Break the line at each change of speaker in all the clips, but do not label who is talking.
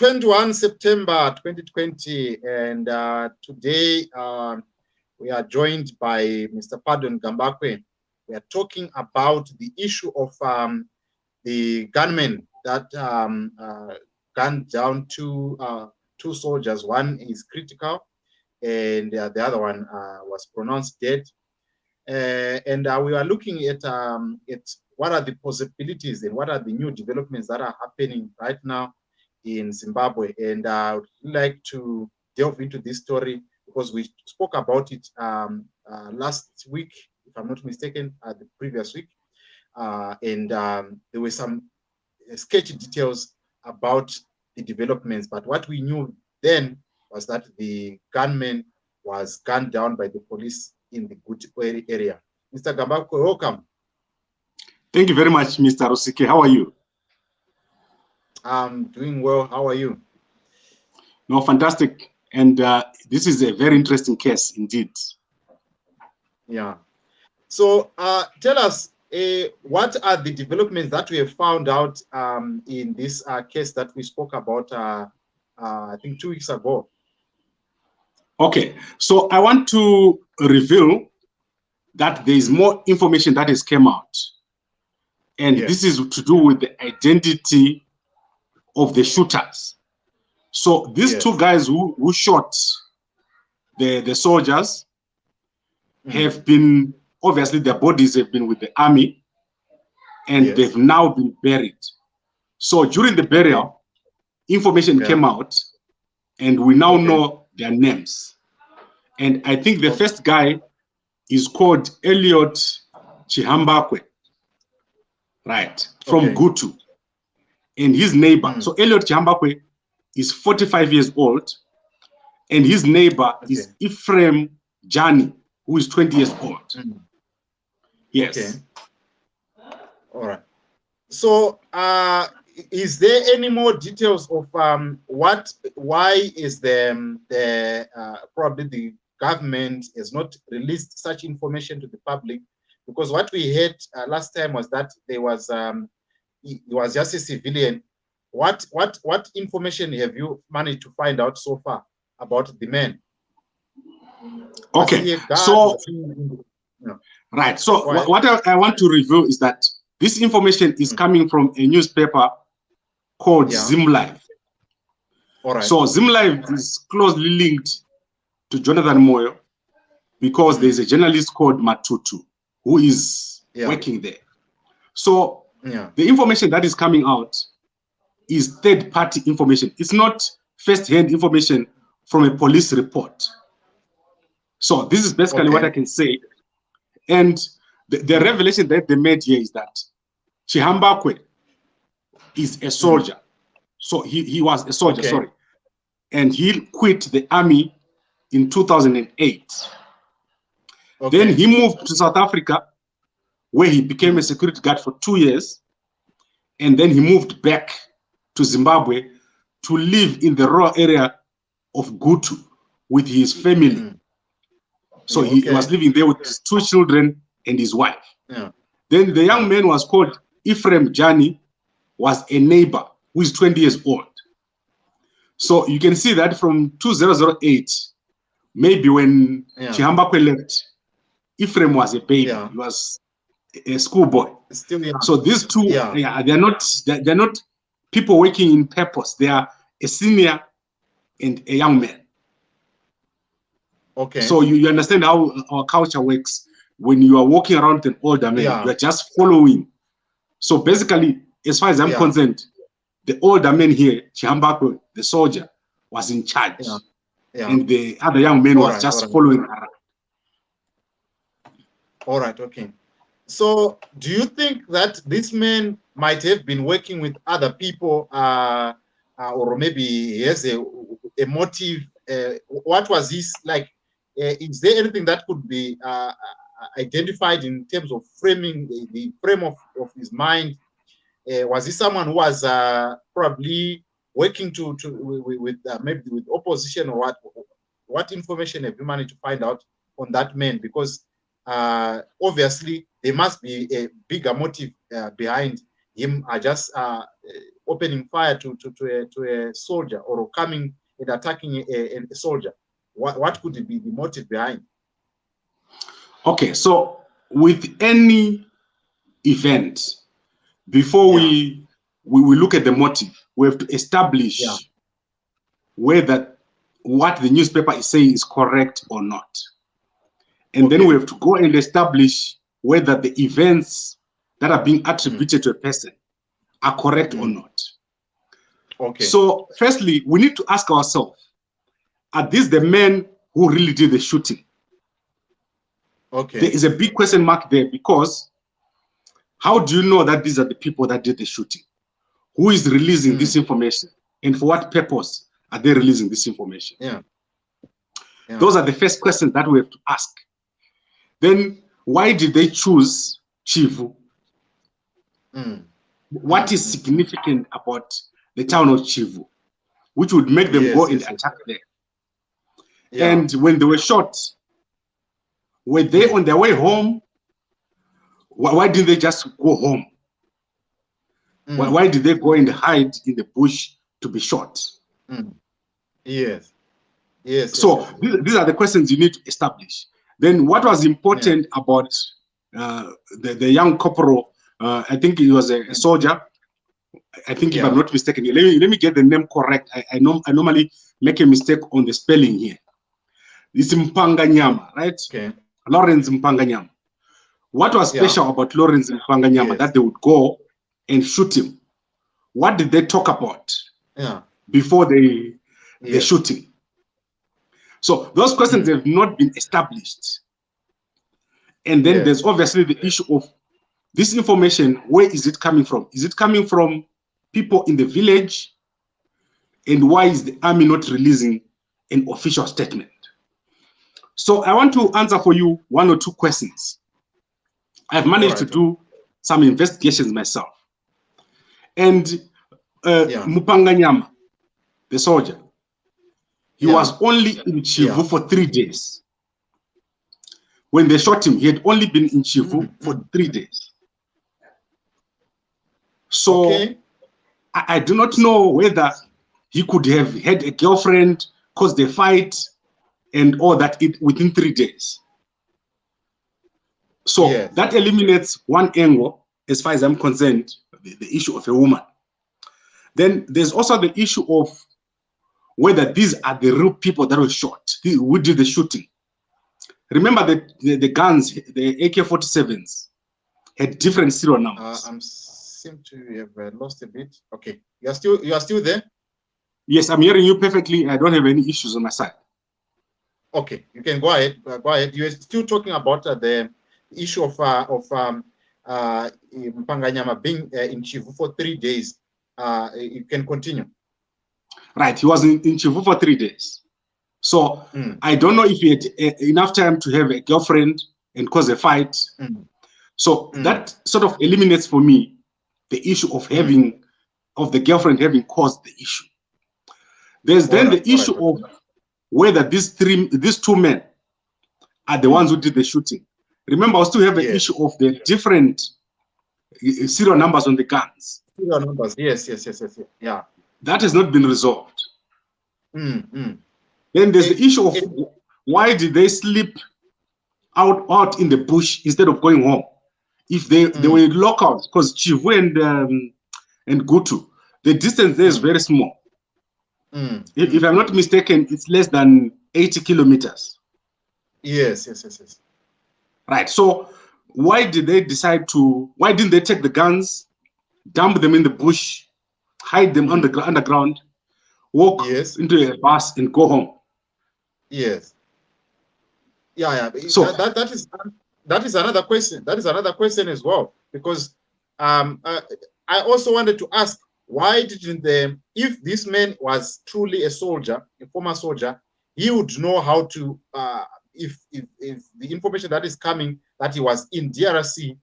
21 September 2020, and today we are joined by Mr. Pardon Ganbare. We are talking about the issue of the gunmen that gunned down two soldiers. One is critical, and the other one was pronounced dead. And we are looking at what are the possibilities and what are the new developments that are happening right now in Zimbabwe. And I would like to delve into this story because we spoke about it last week, if I'm not mistaken, the previous week. And there were some sketchy details about the developments. But what we knew then was that the gunman was gunned down by the police in the Guti area. Mr. Ganbare, welcome.
Thank you very much, Mr. Rosike. How are you?
I'm doing well. How are you?
No, fantastic. And this is a very interesting case indeed.
Yeah. So tell us, what are the developments that we have found out in this case that we spoke about, I think 2 weeks ago?
Okay, so I want to reveal that there is more information that has come out. And this is to do with the identity of the shooters. So these two guys who shot the soldiers have been, obviously their bodies have been with the army, and they've now been buried. So during the burial, information came out, and we now know their names. And I think the first guy is called Elliot Chihambakwe, right, from Gutu, and his neighbor. So Elliot Chihambakwe is 45 years old, and his neighbor is Ephraim Jani, who is 20 years old. Yes.
All right. So is there any more details of why is the probably the government has not released such information to the public? Because what we heard last time was that there was he was just a civilian. What information have you managed to find out so far about the man?
Okay, so right. So what I want to reveal is that this information is coming from a newspaper called ZimLive.
All right.
So ZimLive is closely linked to Jonathan Moyo because there's a journalist called Matutu who is working there. So the information that is coming out is third-party information. It's not first-hand information from a police report. So this is basically what I can say. And the revelation that they made here is that Chihambakwe is a soldier. So he was a soldier, sorry. And he quit the army in 2008. Then he moved to South Africa, where he became a security guard for 2 years. And then he moved back to Zimbabwe to live in the rural area of Gutu with his family. So he was living there with his 2 children and his wife. Then the young man was called Ephraim Jani, was a neighbor who is 20 years old. So you can see that from 2008, maybe when Chihambakwe left, Ephraim was a baby. He was a schoolboy.
Still young.
So these two, they're not people working in purpose. They are a senior and a young man. So you understand how our culture works. When you are walking around with an older man, you are just following. So basically, as far as I'm concerned, the older man here, Chihambakwe, the soldier, was in charge. And the other young man was just following around.
All right, So do you think that this man might have been working with other people, or maybe he has a motive? What was his like? Is there anything that could be identified in terms of framing the frame of his mind? Was he someone who was probably working with maybe with opposition, or what? What information have you managed to find out on that man? Because obviously there must be a bigger motive behind him just opening fire to a soldier, or coming and attacking a soldier? What could be the motive behind?
Okay, so with any event, before we look at the motive, we have to establish whether what the newspaper is saying is correct or not. And then we have to go and establish whether the events that are being attributed to a person are correct or not. Okay. So firstly, we need to ask ourselves, are these the men who really did the shooting? Okay. There is a big question mark there, because how do you know that these are the people that did the shooting? Who is releasing this information? And for what purpose are they releasing this information? Those are the first questions that we have to ask. Then, why did they choose Chivhu? What is significant about the town of Chivhu, which would make them go and attack there? And when they were shot, were they on their way home? Why didn't they just go home? Why did they go and hide in the bush to be shot? Yes. So these are the questions you need to establish. Then what was important about the young corporal? I think he was a soldier. I think, if I'm not mistaken, let me get the name correct. I normally make a mistake on the spelling here. It's Mpanganyama, right? Okay. Lawrence Mpanganyama. What was special about Lawrence Mpanganyama that they would go and shoot him? What did they talk about before the shooting? So those questions have not been established. And then there's obviously the issue of this information. Where is it coming from? Is it coming from people in the village? And why is the army not releasing an official statement? So I want to answer for you one or two questions. I've managed to do some investigations myself. And Mpanganyama, the soldier, he was only in Chivhu for 3 days. When they shot him, he had only been in Chivhu for 3 days. So I do not know whether he could have had a girlfriend, caused a fight, and all that within 3 days. So that eliminates one angle, as far as I'm concerned, the issue of a woman. Then there's also the issue of whether these are the real people that were shot, who did the shooting. Remember that the guns, the AK-47s, had different serial numbers. I
seem to have lost a bit. Okay, you are still there?
Yes, I'm hearing you perfectly. I don't have any issues on my side.
Okay, you can go ahead. Go ahead. You are still talking about the issue of Mpanganyama being in Chivhu for 3 days. You can continue.
Right, he was in Chivhu for 3 days. So I don't know if he had enough time to have a girlfriend and cause a fight. So that sort of eliminates for me the issue of the girlfriend having caused the issue. There's then the issue of whether these two men are the ones who did the shooting. Remember, I still have the issue of the different serial numbers on the guns.
Serial numbers, yes. Yeah.
That has not been resolved. Then there's the issue of why did they sleep out in the bush instead of going home? If they were locals, because Chivhu and Gutu, the distance there is very small. If I'm not mistaken, it's less than 80 kilometers.
Yes.
Right. So why didn't they take the guns, dump them in the bush, hide them underground, walk into a bus and go home?
Yes. Yeah. So that is another question. That is another question as well, because I also wanted to ask, why didn't if this man was truly a soldier, a former soldier, he would know how to, if the information that is coming that he was in DRC,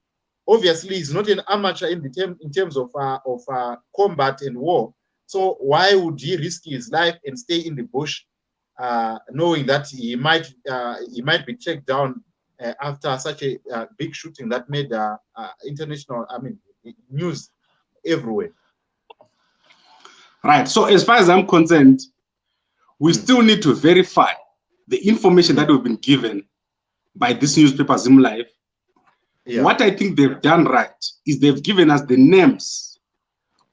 obviously he's not an amateur in terms of combat and war. So why would he risk his life and stay in the bush, knowing that he might be checked down after such a big shooting that made international, news everywhere?
Right. So as far as I'm concerned, we still need to verify the information that we've been given by this newspaper, Zim Live. What I think they've done right is they've given us the names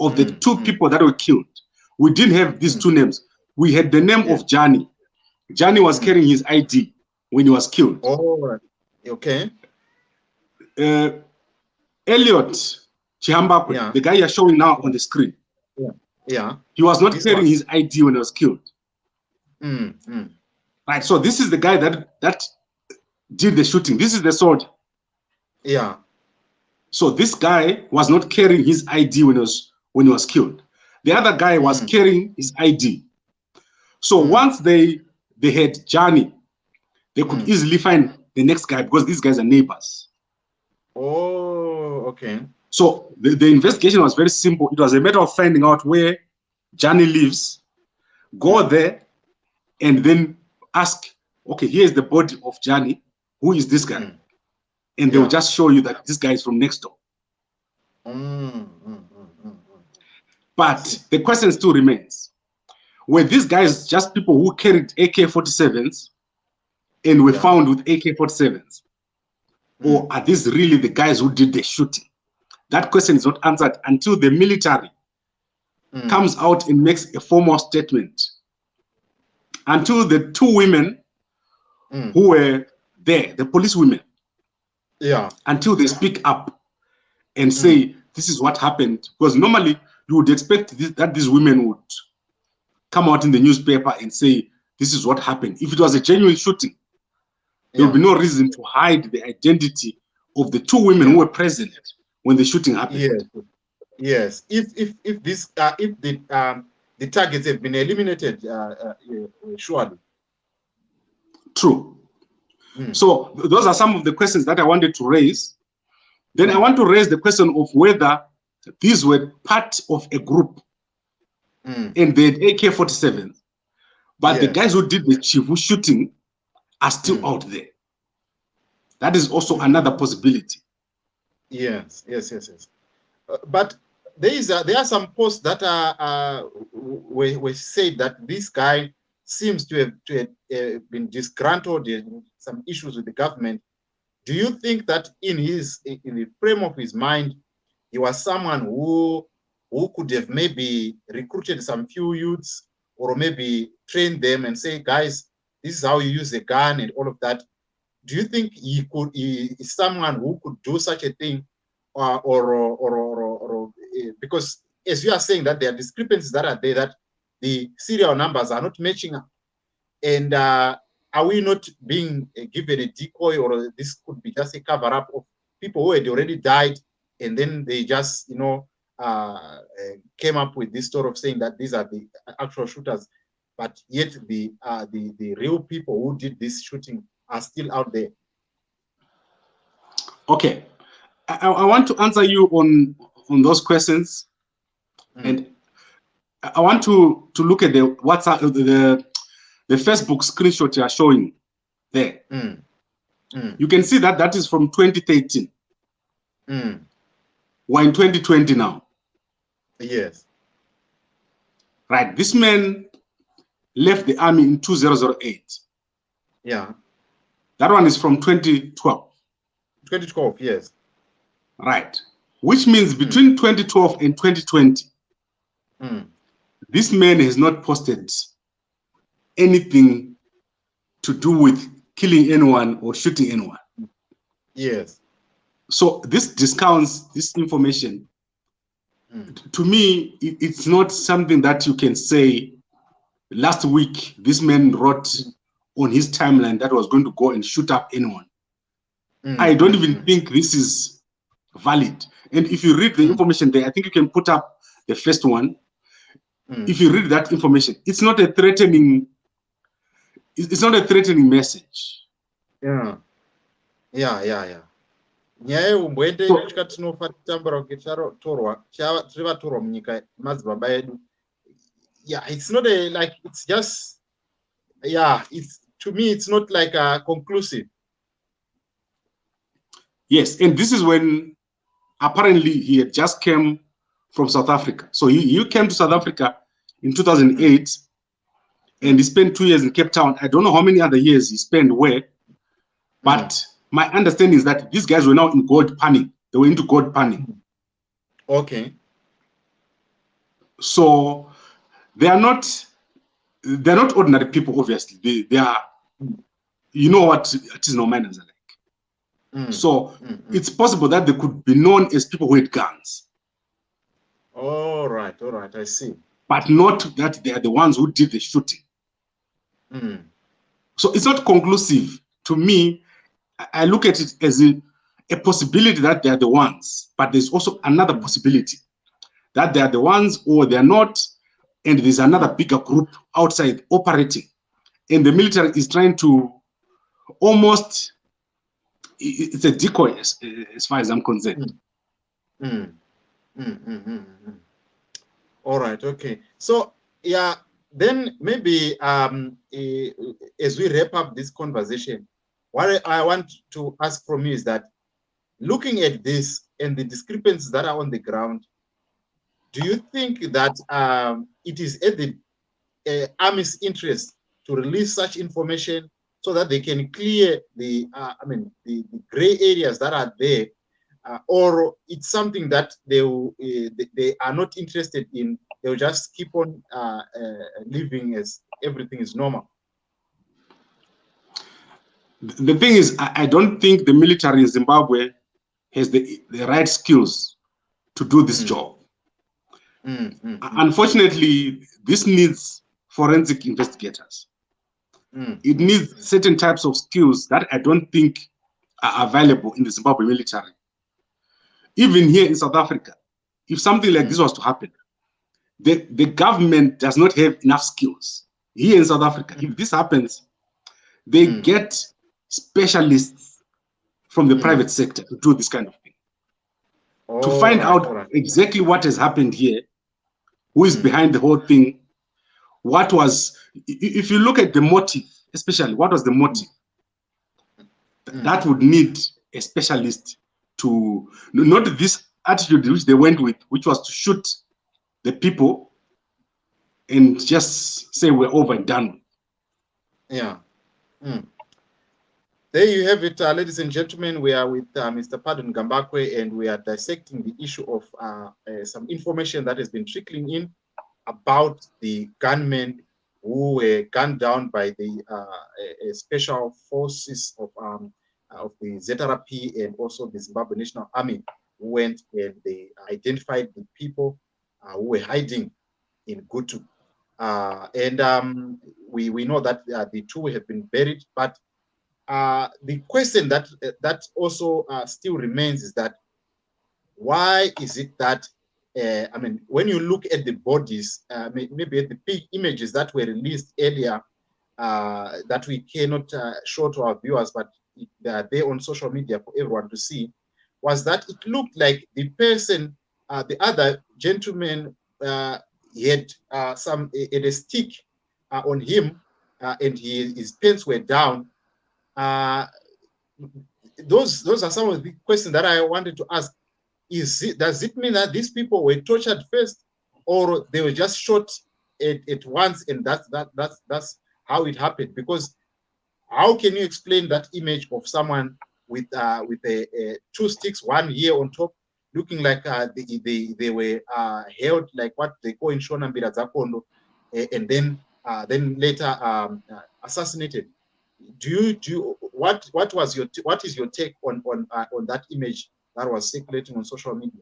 of the two people that were killed. We didn't have these two names. We had the name of Johnny. Johnny was carrying his ID when he was killed.
Oh, okay.
Elliot Chihambakwe, the guy you're showing now on the screen. He was not carrying his ID when he was killed. Right. So this is the guy that did the shooting. This is the soldier. So this guy was not carrying his ID when he was killed. The other guy was carrying his ID. So once they had Johnny, they could easily find the next guy because these guys are neighbors.
Oh, okay.
So the investigation was very simple. It was a matter of finding out where Johnny lives, go there, and then ask, okay, here's the body of Johnny. Who is this guy? And they'll just show you that this guy is from next door. But the question still remains. Were these guys just people who carried AK-47s and were found with AK-47s? Or are these really the guys who did the shooting? That question is not answered until the military comes out and makes a formal statement. Until the two women who were there, the police women, until they speak up and say, this is what happened. Because normally you would expect that these women would come out in the newspaper and say, this is what happened. If it was a genuine shooting, there would be no reason to hide the identity of the two women who were present when the shooting happened.
Yes. If the targets have been eliminated, surely.
True. So those are some of the questions that I wanted to raise. Then I want to raise the question of whether these were part of a group and they had AK-47, but the guys who did the Chivhu shooting are still out there. That is also another possibility.
Yes. But there are some posts that were said that this guy seems to have been disgruntled in some issues with the government. Do you think that in the frame of his mind, he was someone who could have maybe recruited some few youths or maybe trained them and say, guys, this is how you use a gun and all of that? Do you think he is someone who could do such a thing, or because as you are saying that there are discrepancies that are there, that the serial numbers are not matching up, and are we not being given a decoy, or this could be just a cover up of people who had already died, and then they just came up with this story of saying that these are the actual shooters, but yet the real people who did this shooting are still out there?
Okay, I want to answer you on those questions, and I want to look at the WhatsApp, the Facebook screenshot you are showing there. You can see that is from 2013. We're in 2020 now.
Yes.
Right. This man left the army in 2008.
Yeah.
That one is from 2012.
2012, yes.
Right. Which means between 2012 and 2020, this man has not posted anything to do with killing anyone or shooting anyone.
Yes.
So this discounts this information. To me, it's not something that you can say, last week, this man wrote on his timeline that was going to go and shoot up anyone. I don't even think this is valid. And if you read the information there, I think you can put up the first one. If you read that information, it's not a threatening, it's not a threatening message.
Yeah. Nyaya yeumboende kusvika tinofa titambura kuti tiri vatorwa munyika madzibaba edu. Yeah, it's not like, it's just, it's, to me, it's not like conclusive.
Yes, and this is when apparently he had just came from South Africa. So he came to South Africa in 2008, and he spent 2 years in Cape Town. I don't know how many other years he spent where, but my understanding is that these guys were now in gold panning. They were into gold panning.
Okay.
So they are not ordinary people, obviously. They are, you know what artisanal miners are like. So it's possible that they could be known as people who had guns.
All right, I see.
But not that they are the ones who did the shooting. So it's not conclusive. To me, I look at it as a possibility that they are the ones, but there's also another possibility that they are the ones or they are not, and there's another bigger group outside operating. And the military is trying to almost, it's a decoy as far as I'm concerned.
All right, okay. So, yeah, then maybe as we wrap up this conversation, what I want to ask from you is that looking at this and the discrepancies that are on the ground, do you think that it is at the Army's interest to release such information so that they can clear the gray areas that are there, or it's something that they are not interested in? They'll just keep on living as everything is normal.
The thing is, I don't think the military in Zimbabwe has the right skills to do this job. Unfortunately, this needs forensic investigators. It needs certain types of skills that I don't think are available in the Zimbabwe military. Even here in South Africa, if something like this was to happen, the government does not have enough skills. Here in South Africa, if this happens, they get specialists from the private sector to do this kind of thing. To find out exactly what has happened here, who is behind the whole thing, what was, if you look at the motive, especially what was the motive, that would need a specialist to, not this attitude which they went with, which was to shoot the people and just say we're over and done with.
Yeah. There you have it, ladies and gentlemen. We are with Mr. Pardon Ganbare, and we are dissecting the issue of some information that has been trickling in about the gunmen who were gunned down by the special forces of the ZRP and also the Zimbabwe National Army, who went and they identified the people who were hiding in Gutu. We know that the two have been buried, but the question that also still remains is that why is it that when you look at the bodies, maybe at the big images that were released earlier, that we cannot show to our viewers, but they are there on social media for everyone to see, was that it looked like the person, the other gentleman, he had a stick on him, and his pants were down. Those are some of the questions that I wanted to ask. Does it mean that these people were tortured first, or they were just shot at once, and that's how it happened? Because how can you explain that image of someone with two sticks, one here on top, looking like they were held like what they call in Shona Mbira Zakondo, and then later assassinated? What is your take on that image that was circulating on social media?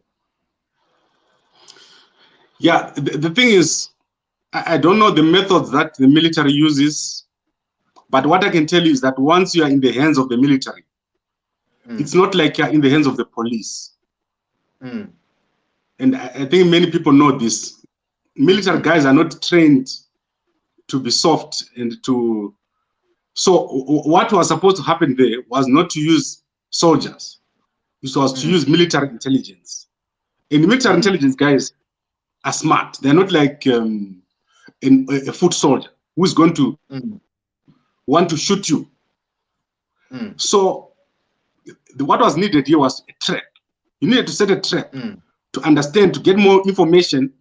Yeah, the thing is, I don't know the methods that the military uses, but what I can tell you is that once you are in the hands of the military, it's not like you're in the hands of the police. And I think many people know this. Military guys are not trained to be soft and to... So what was supposed to happen there was not to use soldiers. It was to use military intelligence. And the military intelligence guys are smart. They're not like a foot soldier who is going to want to shoot you. So what was needed here was a trap. You needed to set a trap to understand, to get more information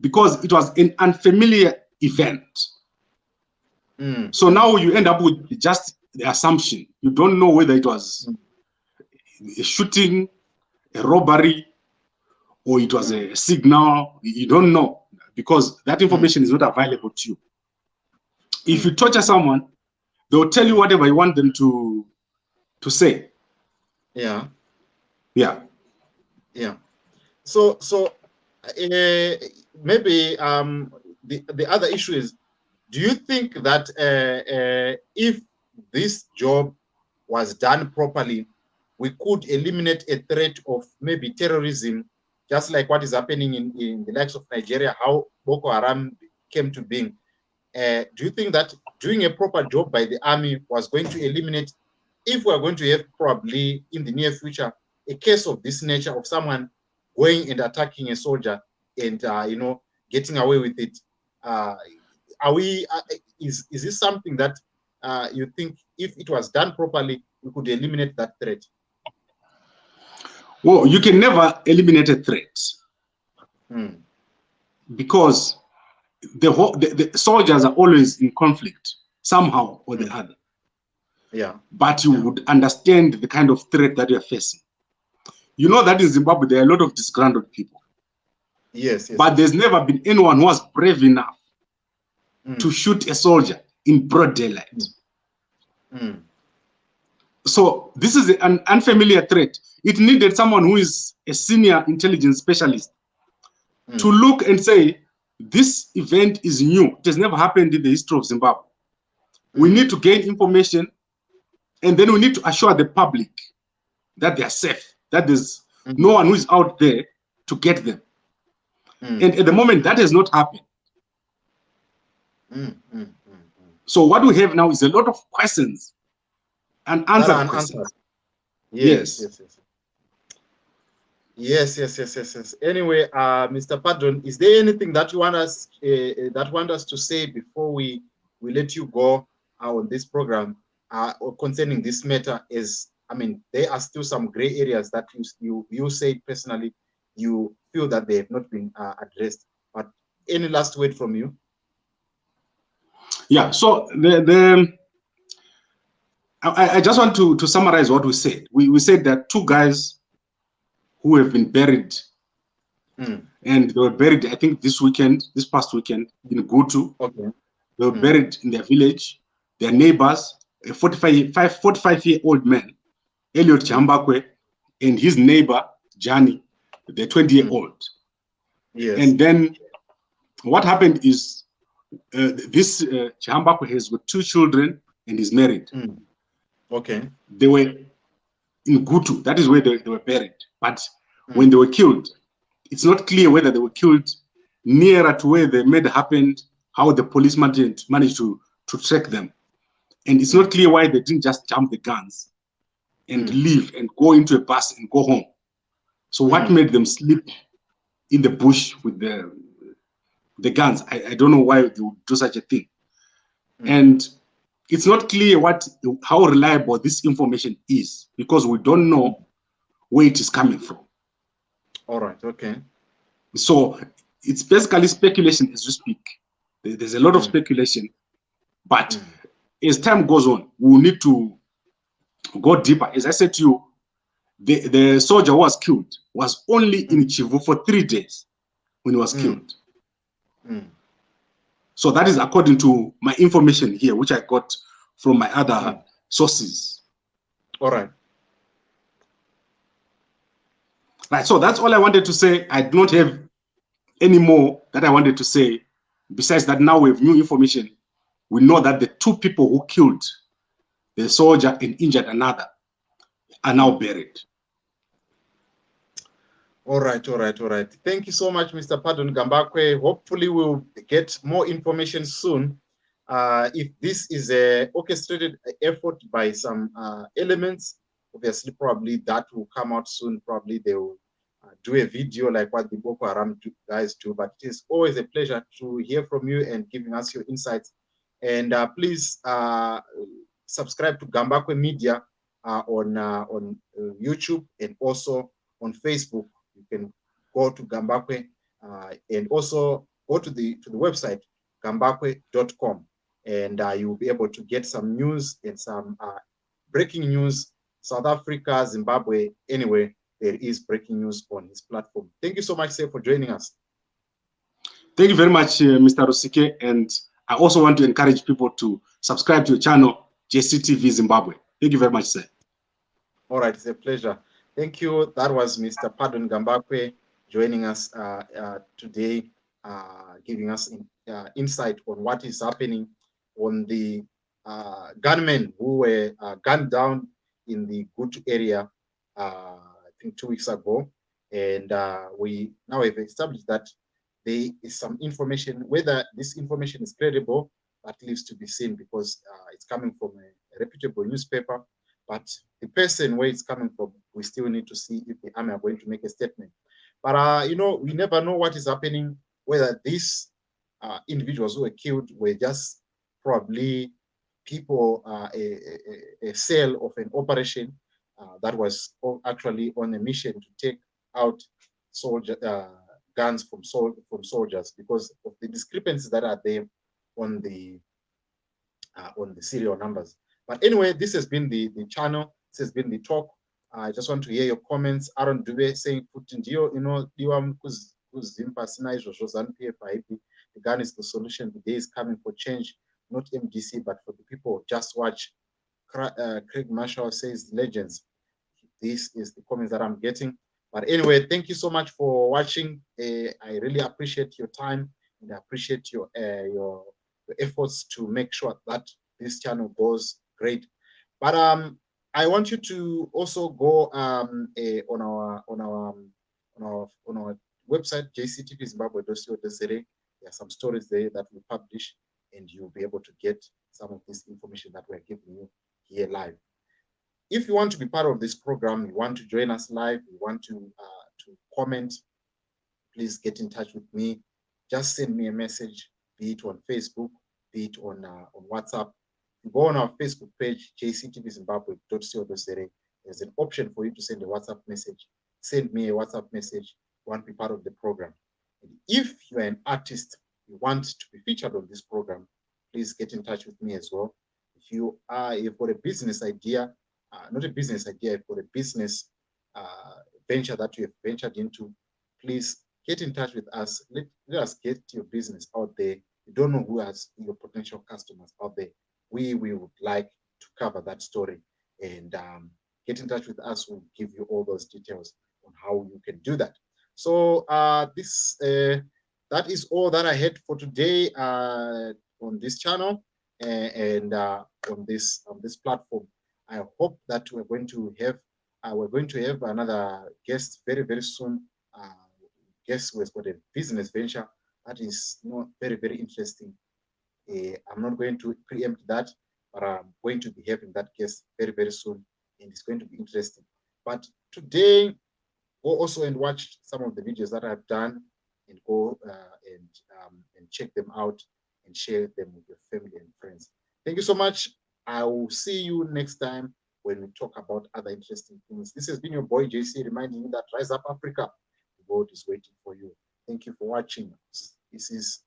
because it was an unfamiliar event. So now you end up with just the assumption. You don't know whether it was a shooting, a robbery, or it was a signal. You don't know because that information is not available to you. If you torture someone, they'll tell you whatever you want them to say.
Yeah. So maybe the other issue is, do you think that if this job was done properly, we could eliminate a threat of maybe terrorism, just like what is happening in the likes of Nigeria, how Boko Haram came to being? Do you think that doing a proper job by the army was going to eliminate, if we're going to have probably in the near future a case of this nature, of someone going and attacking a soldier and getting away with it? Is this something that you think, if it was done properly, we could eliminate that threat?
Well, you can never eliminate a threat because the soldiers are always in conflict somehow or the other. But you would understand the kind of threat that you're facing. You know that in Zimbabwe there are a lot of disgruntled people. But there's never been anyone who was brave enough to shoot a soldier in broad daylight. So this is an unfamiliar threat. It needed someone who is a senior intelligence specialist to look and say, this event is new. It has never happened in the history of Zimbabwe. We need to gain information, and then we need to assure the public that they are safe, that there's no one who is out there to get them. And at the moment, that has not happened. So what we have now is a lot of questions and unanswered questions.
Yes. Anyway, Mr. Pardon, is there anything that you want us to say before we let you go on this program or concerning this matter? There are still some gray areas that you say personally you feel that they have not been addressed. But any last word from you?
Yeah. So I just want to summarize what we said. We said that two guys who have been buried, and they were buried, I think, this past weekend in Gutu. They were buried in their village. Their neighbors, a 45-year-old man, Elliot Chambakwe, and his neighbor, Johnny, the 20-year-old. And then what happened is this Chambakwe has got 2 children and is married. They were in Gutu. That is where they were buried. But when they were killed, it's not clear whether they were killed nearer to where the murder happened, how the police managed to track them. And it's not clear why they didn't just jump the guns and leave and go into a bus and go home. So what made them sleep in the bush with the guns? I don't know why they would do such a thing. And it's not clear how reliable this information is, because we don't know where it is coming from.
All right,
So it's basically speculation as we speak. There's a lot of speculation, but as time goes on, we will need to go deeper. As I said to you, the soldier who was killed was only in Chivhu for 3 days when he was killed. So that is according to my information here, which I got from my other sources.
All right.
Right, so that's all I wanted to say. I do not have any more that I wanted to say. Besides that, now we have new information. We know that the 2 people who killed the soldier and injured another are now buried.
All right. Thank you so much, Mr. Pardon Ganbare. Hopefully we'll get more information soon. If this is an orchestrated effort by some elements, obviously probably that will come out soon. Probably they will do a video like what the Boko Haram guys do. But it is always a pleasure to hear from you and giving us your insights. And please subscribe to Ganbare Media on YouTube and also on Facebook. You can go to Ganbare and also go to the website gambakwe.com, and you'll be able to get some news and some breaking news. South Africa, Zimbabwe, anywhere there is breaking news on his platform. Thank you so much, sir, for joining us.
Thank you very much, Mr. Rusike. And I also want to encourage people to subscribe to your channel, JCTV Zimbabwe. Thank you very much, sir.
All right, it's a pleasure. Thank you. That was Mr. Pardon Ganbare joining us today, giving us insight on what is happening on the gunmen who were gunned down in the Gutu area, I think 2 weeks ago. And we now have established that there is some information. Whether this information is credible, that leaves to be seen, because it's coming from a reputable newspaper. But the person where it's coming from, we still need to see if the army are going to make a statement. But, you know, we never know what is happening, whether these individuals who were killed were just probably people, a cell of an operation that was actually on a mission to take out guns from soldiers, because of the discrepancies that are there on the serial numbers. But anyway, this has been the channel. This has been the talk. I just want to hear your comments. Aaron Dube saying, the gun is the solution. The day is coming for change, not MDC, but for the people. Just watch. Craig Marshall says, legends. This is the comments that I'm getting. But anyway, thank you so much for watching. I really appreciate your time, and I appreciate your efforts to make sure that this channel goes great. But I want you to also go on our website, jctvzimbabwe.co.za. There are some stories there that we publish, and you'll be able to get some of this information that we're giving you here live. If you want to be part of this program, you want to join us live, you want to comment, please get in touch with me. Just send me a message, be it on Facebook, be it on WhatsApp. You go on our Facebook page, jctvzimbabwe.co.za. There's an option for you to send a WhatsApp message. Send me a WhatsApp message. You want to be part of the program. And if you're an artist, you want to be featured on this program, please get in touch with me as well. If you've got a business idea, not a business idea, you've got a business venture that you have ventured into, please get in touch with us. Let us get your business out there. You don't know who has your potential customers out there. We would like to cover that story, and get in touch with us. We'll give you all those details on how you can do that. So that is all that I had for today on this channel and on this platform. I hope that we're going to have another guest very, very soon. Guest who has got a business venture that is very, very interesting. I'm not going to preempt that, but I'm going to be having that guest very, very soon, and it's going to be interesting. But today, go also and watch some of the videos that I've done, and go and check them out and share them with your family and friends. Thank you so much. I will see you next time when we talk about other interesting things. This has been your boy JC, reminding you that Rise Up Africa, the world is waiting for you. Thank you for watching. This is